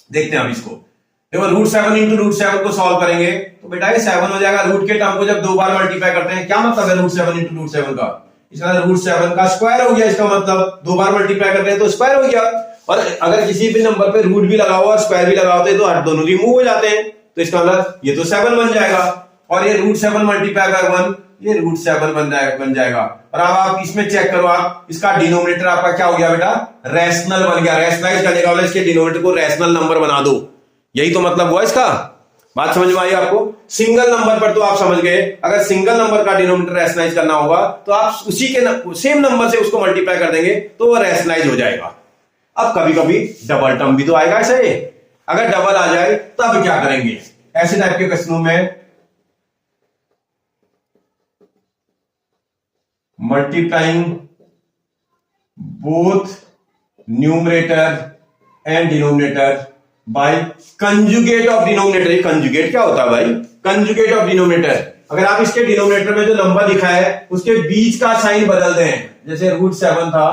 देखते हैं हम इसको। देखो रूट 7 इंटू रूट 7 को सॉल्व करेंगे तो बेटा ये 7 हो जाएगा। रूट के टर्म को जब 2 बार मल्टीप्लाई करते हैं, क्या मतलब है रूट 7 इंटू रूट 7 का? इसका रूट 7 का स्क्वायर हो गया। इसका मतलब 2 बार मल्टीप्लाई करते हैं तो स्क्वायर हो गया। और अगर किसी भी नंबर पे रूट भी लगा हुआ और स्क्वायर भी लगा होते हैं तो हर दोनों रिमूव हो जाते हैं। तो इसका मतलब ये तो 7 बन जाएगा। और ये रूट 7 मल्टीप्लाई बाय 1, ये रूट 7 बन जाएगा। और अब आप इसमें चेक करो, आप इसका डिनोमिनेटर आपका क्या हो गया बेटा? रैशनल बन गया। रैशनलाइज करने का मतलब इसके डिनोमिनेटर को रैशनल नंबर बना दो, यही तो मतलब हुआ इसका। बात समझ में आई आपको? सिंगल नंबर पर तो आप समझ गए, अगर सिंगल नंबर का डिनोमिनेटर रैशनलाइज करना होगा तो आप उसी के सेम नंबर से उसको मल्टीप्लाई कर देंगे तो वो रैशनलाइज हो जाएगा। अब कभी कभी डबल टर्म भी तो आएगा ऐसे। अगर डबल आ जाए तब क्या करेंगे? ऐसे टाइप के क्वेश्चनों में multiplying both numerator and denominator bye conjugate of denominator. Conjugate क्या होता है भाई? Conjugate of denominator. अगर आप इसके डिनोमिनेटर में जो नंबर लिखा है उसके बीच का साइन बदल दें, जैसे रूट 7 था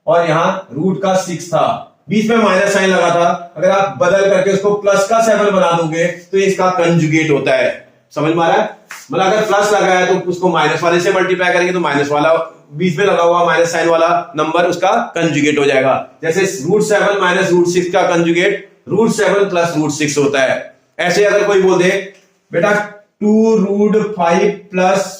और यहां रूट का 6 था, बीच में माइनस साइन लगा था, अगर आप बदल करके उसको प्लस का 7 बना दोगे तो इसका कंजुगेट होता है। समझ में आ रहा है? मतलब अगर प्लस लगा है तो उसको माइनस वाले से मल्टीप्लाई करेंगे तो माइनस वाला बीच में लगा हुआ माइनस साइन वाला नंबर उसका कंजुगेट हो जाएगा। जैसे रूट 7 माइनस रूट 6 का कंजुगेट रूट 7 प्लस रूट 6 होता है। ऐसे अगर कोई बोल दे बेटा 2 रूट 5 प्लस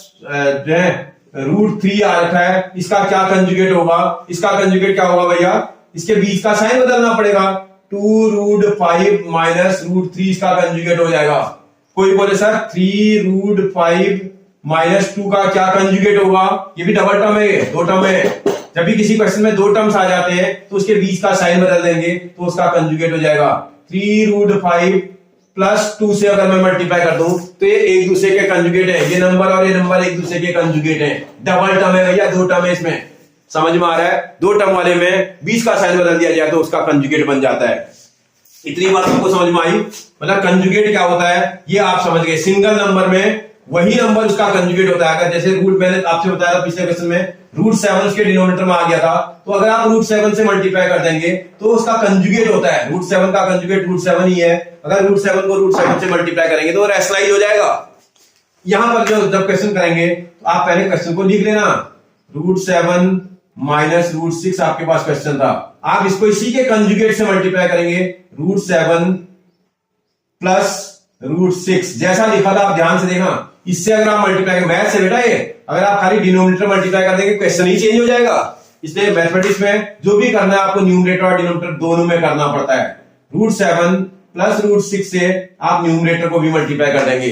रूट 3 आ रखा है, इसका क्या कंजुगेट होगा? इसका कंजुगेट क्या होगा भैया? इसके बीच का साइन बदलना पड़ेगा। 2 रूट 5 माइनस रूट 3 इसका कंजुगेट हो जाएगा। कोई बोले सर 3 रूट 5 माइनस 2 का क्या कंजुगेट होगा? ये भी डबल टर्म है, 2 टर्म है। जब भी किसी क्वेश्चन में 2 टर्म्स आ जाते हैं तो उसके बीच का साइन बदल देंगे तो उसका कंजुगेट हो जाएगा। 3 रूट 5 प्लस 2 से अगर मैं मल्टीप्लाई कर दूं तो ये एक दूसरे के कंजुगेट है। ये नंबर और ये नंबर एक दूसरे के कंजुगेट है। डबल टर्म है भैया, 2 टर्म है इसमें। समझ में आ रहा है? 2 टर्म वाले में बीच का साइन बदल दिया जाए तो उसका कंजुगेट बन जाता है। इतनी बात आपको समझ में आई? मतलब कंजुगेट क्या होता है ये आप समझ गए। सिंगल नंबर में वही नंबर उसका कंजुगेट होता है। अगर जैसे रूट मैंने आपसे बताया था पिछले क्वेश्चन में, रूट 7 उसके डिनोमिनेटर में आ गया था, तो अगर आप रूट 7 से मल्टीप्लाई कर देंगे तो उसका कंजुगेट होता है। रूट 7 का कंजुगेट रूट 7 ही है। अगर रूट 7 को रूट 7 से मल्टीप्लाई करेंगे तो रैशनलाइज हो जाएगा। यहां पर जब क्वेश्चन करेंगे तो आप पहले क्वेश्चन को लिख लेना। रूट 7 माइनस रूट 6 आपके पास क्वेश्चन था। आप इसको इसी के कंजुगेट से मल्टीप्लाई करेंगे। रूट 7 प्लस रूट 6 जैसा लिखा था आप ध्यान से देखना। इससे अगर आप मल्टीप्लाई करें, मैथ से बेटा ये अगर आप खाली डिनोमिनेटर मल्टीप्लाई कर देंगे क्वेश्चन ही चेंज हो जाएगा। इसलिए मैथमेटिक्स में जो भी करना है आपको न्यूमरेटर और डिनोमिनेटर दोनों में करना पड़ता है। रूट 7 प्लस रूट 6 से आप न्यूमरेटर को भी मल्टीप्लाई कर देंगे।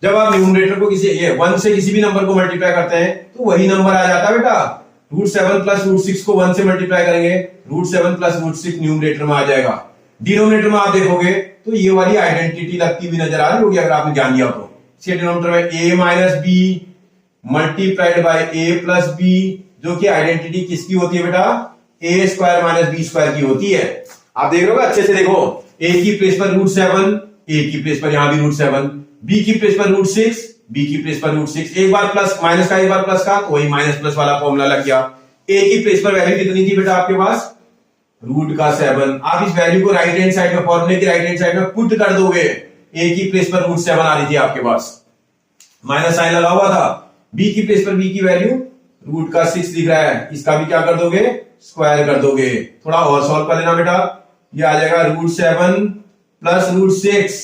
जब आप न्यूमरेटर को किसी 1 से किसी भी नंबर को मल्टीप्लाई करते हैं तो वही नंबर आ जाता है बेटा। रूट 7 प्लस रूट 6 को 1 से मल्टीप्लाई करेंगे, रूट 7 प्लस रूट 6 न्यूमरेटर में आ जाएगा। डिनोमिनेटर में आप देखोगे तो ये वाली आइडेंटिटी लगती हुई नजर आ रही होगी अगर आपने ज्ञान दिया तो। इसके डिनोमिनेटर में a minus B multiplied by a plus b, जो कि आइडेंटिटी किसकी होती है बेटा? a square minus B square की होती है। आप देख रहे हो अच्छे से देखो, a की प्लेस पर रूट 7, a की प्लेस पर यहां भी रूट 7, b की प्लेस पर रूट 6, b की प्लेस पर रूट 6। एक बार प्लस माइनस का, एक बार प्लस का, तो वही माइनस प्लस वाला फॉर्मूला लग गया। a की प्लेस पर वैल्यू कितनी थी बेटा आपके पास? रूट का 7। आप इस वैल्यू को राइट हैंड साइड में, फॉर्मूले की राइट हैंड साइड में पुट कर दोगे। a की प्लेस पर रूट 7 आ रही थी आपके पास, माइनस साइन लगा हुआ था। b की प्लेस पर b की वैल्यू रूट का 6 दिख रहा है, इसका भी क्या कर दोगे? स्क्वायर कर दोगे। थोड़ा और सॉल्व कर लेना बेटा। ये आ जाएगा root 7 plus root 6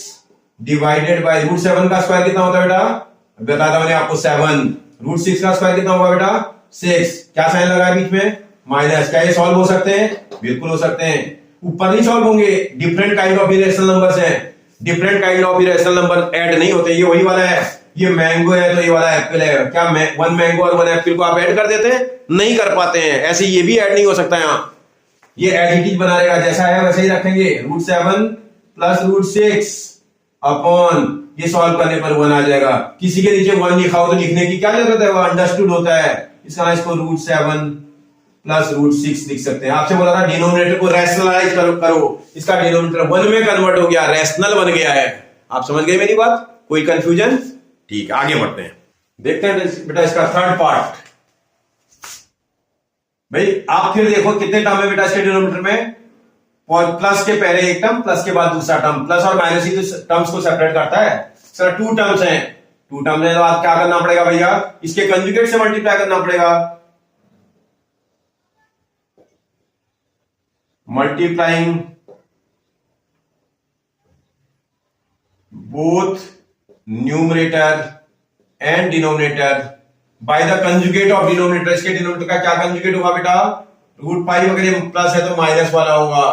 divided by root 7 का स्क्वायर कितना होता है बेटा? बताया था मैंने आपको 7। रूट 6 का स्क्वायर कितना होगा बेटा? 6। क्या साइन लगा है बीच में? माइनस। क्या ये सॉल्व हो सकते हैं? बिल्कुल हो सकते हैं। ऊपर नहीं सॉल्व होंगे, different kind of irrational numbers हैं। Different kind of irrational number add नहीं होते। ये वही वाला है, ये मैंगो है तो ये वाला एप्पल है। क्या 1 मैंगो और 1 एप्पल को आप ऐड कर देते हैं? नहीं कर पाते हैं। ऐसे ये भी ऐड नहीं हो सकता यहाँ। ये एज इट इज बना रहेगा, जैसा है वैसे ही रखेंगे। रूट 7 प्लस रूट 6 अपॉन, ये सॉल्व करने पर 1 आ जाएगा। किसी के नीचे 1 लिखा हो तो लिखने की क्या जरूरत है? वो अंडरस्टूड होता है। इसका इसको रूट 7 प्लस रूट 6 लिख सकते हैं। आपसे बोला था डिनोमिनेटर को रैशनलाइज करो। इसका डिनोमिनेटर 1 में कन्वर्ट हो गया, रैशनल बन गया है। आप समझ गए मेरी बात? कोई कंफ्यूजन? ठीक, आगे बढ़ते हैं। देखते हैं बेटा इसका थर्ड पार्ट। भाई आप फिर देखो कितने टर्म है बेटा इसके डिनोमिनेटर में? और प्लस के पहले एक टर्म, प्लस के बाद दूसरा टर्म, प्लस और माइनस ही तो टर्म्स को सेपरेट करता है। सर 2 टर्म्स हैं, 2 टर्म्स है तो आप क्या करना पड़ेगा भैया, इसके कंजुगेट से मल्टीप्लाई करना पड़ेगा। Multiplying both numerator and denominator by the conjugate of denominator. इसके डिनोमिनेटर का क्या कंजुगेट होगा बेटा, √5 अगर ये प्लस है तो माइनस वाला होगा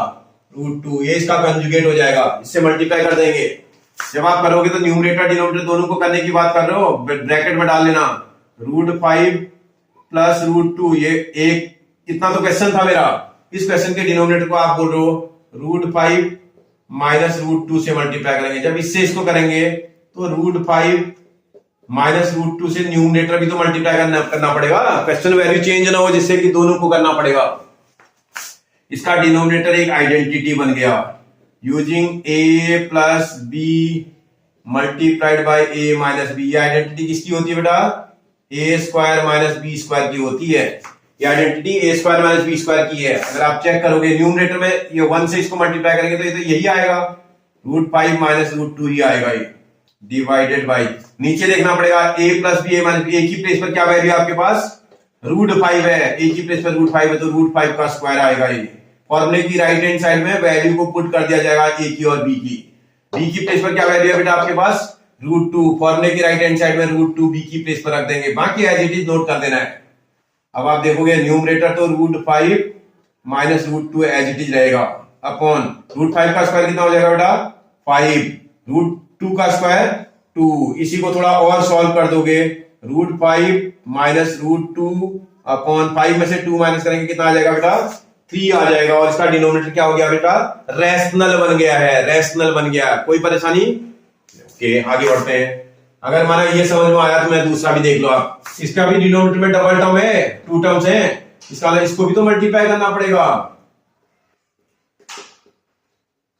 √2, ये इसका कंजुगेट हो जाएगा, इससे मल्टीप्लाई कर देंगे। जब आप करोगे तो न्यूमरेटर डिनोमिनेटर दोनों को करने की बात कर रहे हो, ब्रैकेट में डाल लेना √5 प्लस √2, ये एक इतना तो क्वेश्चन था मेरा, इस क्वेश्चन के डिनोमिनेटर को आप बोल रहे हो √5 माइनस √2 से मल्टीप्लाई करेंगे। जब इससे इसको करेंगे तो √5 माइनस √2 से न्यूमरेटर भी तो मल्टीप्लाई करना पड़ेगा, क्वेश्चन वैल्यू चेंज ना हो जिससे कि दोनों को करना पड़ेगा। इसका डिनोमिनेटर एक आइडेंटिटी बन गया, using a plus B multiplied by a minus b. ये आइडेंटिटी किसकी होती है बेटा, a square minus B square की होती है। ये identity a square minus B square की है। अगर आप चेक करोगे न्यूमरेटर में ये 1 से इसको मल्टीप्लाई करेंगे तो ये तो यही आएगा, √5 माइनस √2 ही आएगा ये, डिवाइडेड बाई नीचे देखना पड़ेगा a plus b, a minus b, एक ही प्लेस पर क्या वैल्यू है आपके पास, √5 है, एक ही प्लेस पर √5 है तो √5 का स्क्वायर आएगा। ये फॉर्मूले की राइट हैंड साइड में वैल्यू को पुट कर दिया जाएगा a की और b की। b की प्लेस पर क्या वैल्यू है बेटा आपके पास, √2, फॉर्मूले की राइट हैंड साइड में √2 b की प्लेस पर रख देंगे, बाकी एज इट इज नोट कर देना है। अब आप देखोगे न्यूमरेटर तो √5 माइनस √2 एज इट इज रहेगा, अपॉन √5 का स्क्वायर कितना हो जाएगा बेटा 5, √2 का स्क्वायर 2, इसी को थोड़ा और सॉल्व कर दोगे, √5 माइनस √2 अपॉन 5 में से 2 माइनस करेंगे कितना आ जाएगा बेटा 3 आ जाएगा, और इसका डिनोमिनेटर क्या हो गया बेटा, रैशनल बन गया है, रैशनल बन गया। कोई परेशानी? ओके, आगे बढ़ते हैं। अगर माना ये समझ में आया तो मैं दूसरा भी देख लो आप, इसका भी डिनोमिनेटर में डबल टर्म है, 2 टर्म्स हैं, इसको भी तो मल्टीप्लाई करना पड़ेगा।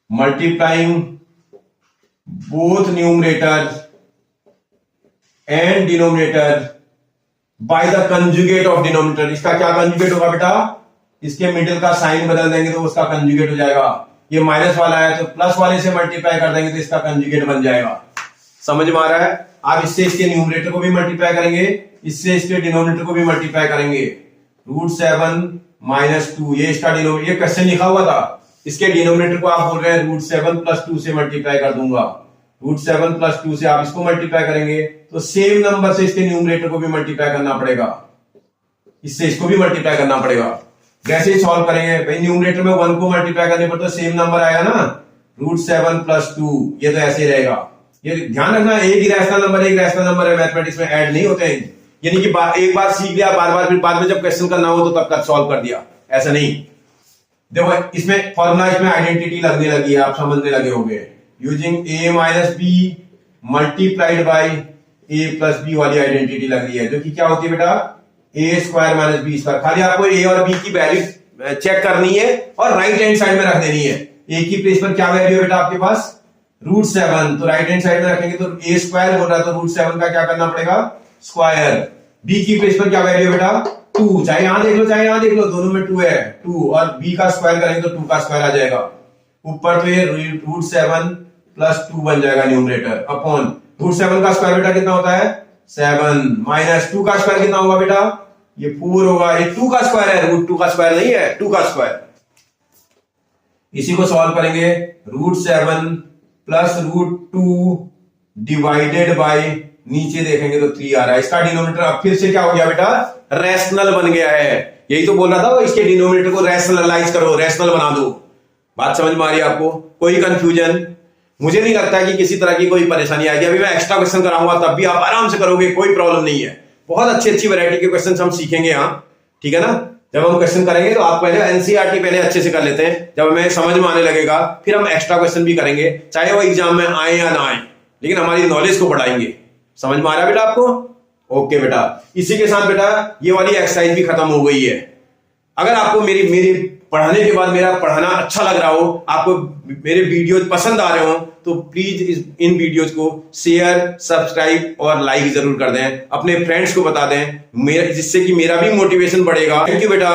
Multiplying both numerator and denominator by the conjugate of denominator. इसका क्या कंजुगेट होगा बेटा, इसके मिडिल का साइन बदल देंगे तो उसका कंजुगेट हो जाएगा। ये माइनस वाला है तो प्लस वाले से मल्टीप्लाई कर देंगे तो इसका कंजुगेट बन जाएगा। समझ में आ रहा है? आप इससे इसके न्यूमरेटर को भी मल्टीप्लाई करेंगे, इससे इसके डिनोमिनेटर को भी मल्टीप्लाई करेंगे, √7 माइनस 2, ये इसका डिनोमिनेटर, ये क्वेश्चन लिखा हुआ था, इसके डिनोमिनेटर को आप बोल रहे हैं √7 प्लस 2 से मल्टीप्लाई कर दूंगा, √7 प्लस 2 से आप इसको मल्टीप्लाई करेंगे तो सेम नंबर से इसके न्यूमरेटर को भी मल्टीप्लाई करना पड़ेगा, इससे इसको भी मल्टीप्लाई करना पड़ेगा। जैसे ही सॉल्व करेंगे भाई, न्यूमरेटर में 1 को मल्टीप्लाई करने पर तो सेम नंबर आएगा ना, √7 प्लस 2, ये तो ऐसे ही रहेगा। ये ध्यान रखना, एक ही रैशनल नंबर है, मैथमेटिक्स में ऐड नहीं होते हैं, यानी कि एक बार सीख लिया, बार बार फिर बाद में जब क्वेश्चन करना हो तो तब तक सॉल्व कर दिया, ऐसा नहीं। देखो इसमें फॉर्मूला, इसमें आइडेंटिटी लगने लगी है, आप समझने लगे होंगे, using a minus B multiplied by a plus B वाली आइडेंटिटी लग रही है, जो कि क्या होती है बेटा, a square minus B square. खाली आपको a और b की वैल्यू चेक करनी है और राइट हैंड साइड में रख देनी है। a की प्लेस पर क्या वैल्यू है बेटा आपके पास, √7, तो राइट हैंड साइड में रखेंगे तो a स्क्वायर बोल रहा है तो √7 का क्या करना पड़ेगा, स्क्वायर। b की प्लेस पर क्या वैल्यू है बेटा 2, चाहे यहां देख लो चाहे यहां देख लो, दोनों में 2 है, 2, और b का स्क्वायर करेंगे तो 2 का स्क्वायर आ जाएगा। ऊपर तो ये √7 प्लस 2 बन जाएगा न्यूमरेटर, अपॉन √7 का स्क्वायर बेटा कितना होता है 7, माइनस 2 का स्क्वायर कितना होगा बेटा, ये 4 होगा, ये 2 का स्क्वायर है, √2 का स्क्वायर नहीं है, 2 का स्क्वायर। इसी को सॉल्व करेंगे, √7 प्लस √2 डिवाइडेड बाय, नीचे देखेंगे तो 3 आ रहा है, इसका डिनोमिनेटर अब फिर से क्या हो गया बेटा, रैशनल बन गया है। यही तो बोल रहा था, इसके डिनोमिनेटर को रैशनलाइज करो, रैशनल बना दो। बात समझ में आ रही है आपको? कोई कंफ्यूजन? मुझे नहीं लगता कि किसी तरह की कोई परेशानी आएगी। अभी मैं एक्स्ट्रा क्वेश्चन कराऊंगा तब भी आप आराम से करोगे, कोई प्रॉब्लम नहीं है। बहुत अच्छी वैरायटी के क्वेश्चन हम सीखेंगे यहाँ, ठीक है ना। जब हम क्वेश्चन करेंगे तो आप पहले एनसीईआरटी पहले अच्छे से कर लेते हैं, जब हमें समझ में आने लगेगा फिर हम एक्स्ट्रा क्वेश्चन भी करेंगे, चाहे वो एग्जाम में आए या ना आए, लेकिन हमारी नॉलेज को बढ़ाएंगे। समझ में आ रहा है बेटा आपको? ओके बेटा, इसी के साथ बेटा ये वाली एक्सरसाइज भी खत्म हो गई है। अगर आपको मेरी पढ़ाने के बाद मेरा पढ़ाना अच्छा लग रहा हो, आपको मेरे वीडियो पसंद आ रहे हो, तो प्लीज इन वीडियोस को शेयर, सब्सक्राइब और लाइक जरूर कर दें, अपने फ्रेंड्स को बता दें, जिससे कि मेरा भी मोटिवेशन बढ़ेगा। थैंक यू बेटा।